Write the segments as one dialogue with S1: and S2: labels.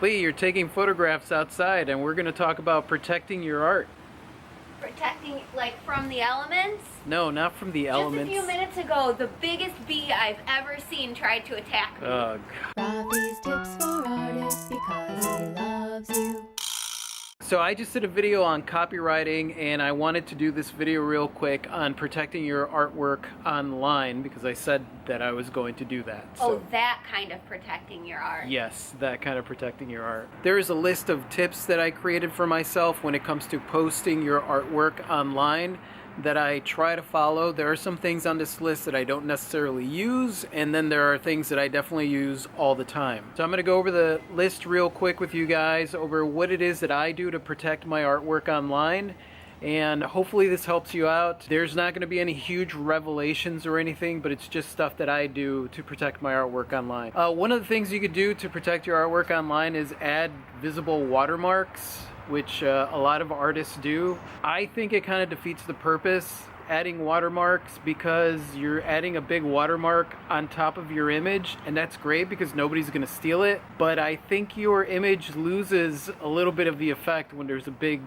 S1: Lee, you're taking photographs outside and we're going to talk about protecting your art.
S2: Protecting, like, from the elements?
S1: No, not from the elements.
S2: Just a few minutes ago, the biggest bee I've ever seen tried to attack me.
S1: Oh, God.
S3: Rafi's tips for artists because he loves you.
S1: So I just did a video on copywriting and I wanted to do this video real quick on protecting your artwork online because I said that I was going to do that.
S2: Oh, that kind of protecting your art.
S1: Yes, that kind of protecting your art. There is a list of tips that I created for myself when it comes to posting your artwork online that I try to follow. There are some things on this list that I don't necessarily use, and then there are things that I definitely use all the time. So I'm going to go over the list real quick with you guys over what it is that I do to protect my artwork online, and hopefully this helps you out. There's not going to be any huge revelations or anything, but it's just stuff that I do to protect my artwork online. One of the things you could do to protect your artwork online is add visible watermarks, which a lot of artists do. I think it kind of defeats the purpose adding watermarks because you're adding a big watermark on top of your image, and that's great because nobody's going to steal it, but I think your image loses a little bit of the effect when there's a big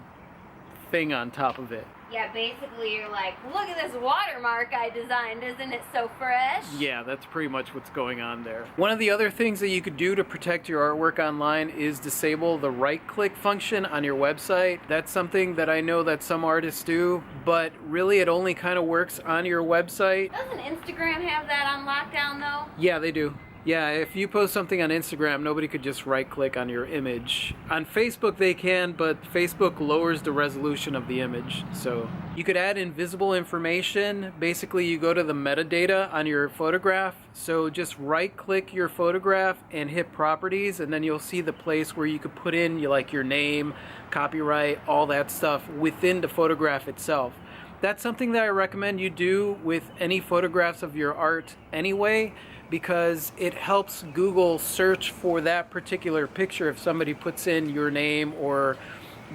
S1: thing on top of it.
S2: Yeah, basically you're like, look at this watermark I designed, isn't it so fresh?
S1: Yeah, that's pretty much what's going on there. One of the other things that you could do to protect your artwork online is disable the right-click function on your website. That's something that I know that some artists do, but really it only kind of works on your website.
S2: Doesn't Instagram have that on lockdown though?
S1: Yeah, they do. Yeah, if you post something on Instagram, nobody could just right-click on your image. On Facebook they can, but Facebook lowers the resolution of the image. So you could add invisible information. Basically, you go to the metadata on your photograph. So just right-click your photograph and hit properties, and then you'll see the place where you could put in your name, copyright, all that stuff within the photograph itself. That's something that I recommend you do with any photographs of your art anyway, because it helps Google search for that particular picture if somebody puts in your name or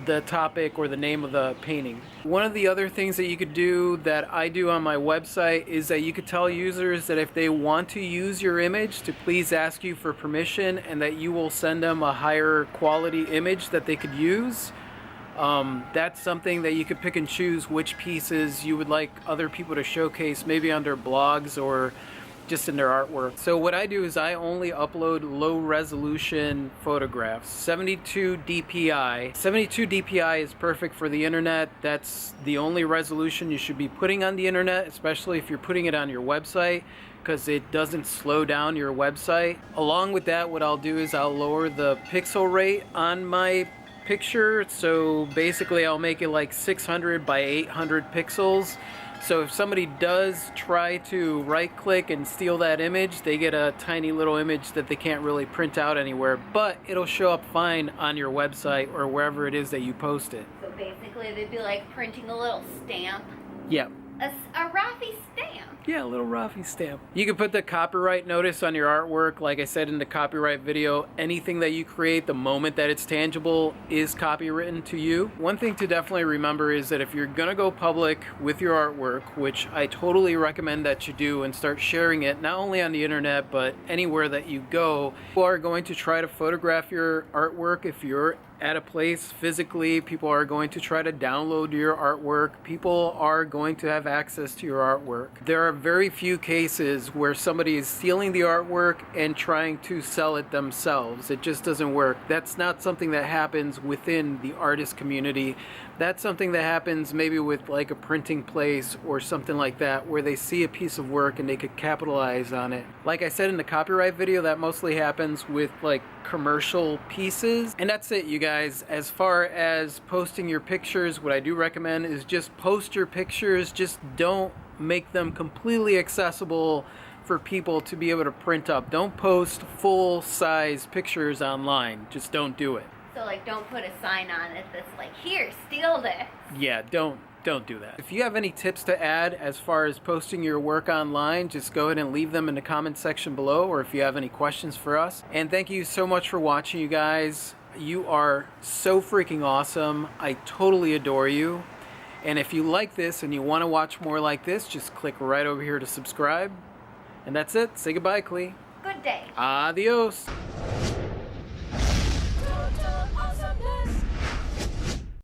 S1: the topic or the name of the painting. One of the other things that you could do that I do on my website is that you could tell users that if they want to use your image to please ask you for permission, and that you will send them a higher quality image that they could use. That's something that you could pick and choose which pieces you would like other people to showcase, maybe on their blogs or just in their artwork. So what I do is I only upload low resolution photographs, 72 dpi. 72 dpi is perfect for the internet. That's the only resolution you should be putting on the internet, especially if you're putting it on your website, because it doesn't slow down your website. Along with that, what I'll do is I'll lower the pixel rate on my picture. So basically I'll make it like 600 by 800 pixels. So if somebody does try to right click and steal that image, they get a tiny little image that they can't really print out anywhere, but it'll show up fine on your website or wherever it is that you post it.
S2: So basically they'd be like printing a little stamp.
S1: Yeah.
S2: A Rafi stamp.
S1: Yeah, a little Rafi stamp. You can put the copyright notice on your artwork. Like I said in the copyright video, anything that you create, the moment that it's tangible, is copywritten to you. One thing to definitely remember is that if you're gonna go public with your artwork, which I totally recommend that you do, and start sharing it, not only on the internet, but anywhere that you go, people are going to try to photograph your artwork. If you're at a place physically, people are going to try to download your artwork. People are going to have access to your artwork. There are very few cases where somebody is stealing the artwork and trying to sell it themselves. It just doesn't work. That's not something that happens within the artist community. That's something that happens maybe with like a printing place or something like that, where they see a piece of work and they could capitalize on it. Like I said in the copyright video, that mostly happens with like commercial pieces. And that's it, you guys. As far as posting your pictures, what I do recommend is just post your pictures. Just don't make them completely accessible for people to be able to print up. Don't post full-size pictures online. Just don't do it.
S2: So like, don't put a sign on it that's like, here, steal this.
S1: Yeah, don't do that. If you have any tips to add as far as posting your work online, just go ahead and leave them in the comment section below, or if you have any questions for us. And thank you so much for watching, you guys. You are so freaking awesome. I totally adore you. And if you like this and you want to watch more like this, just click right over here to subscribe. And that's it. Say goodbye, Clee.
S2: Good day.
S1: Adios.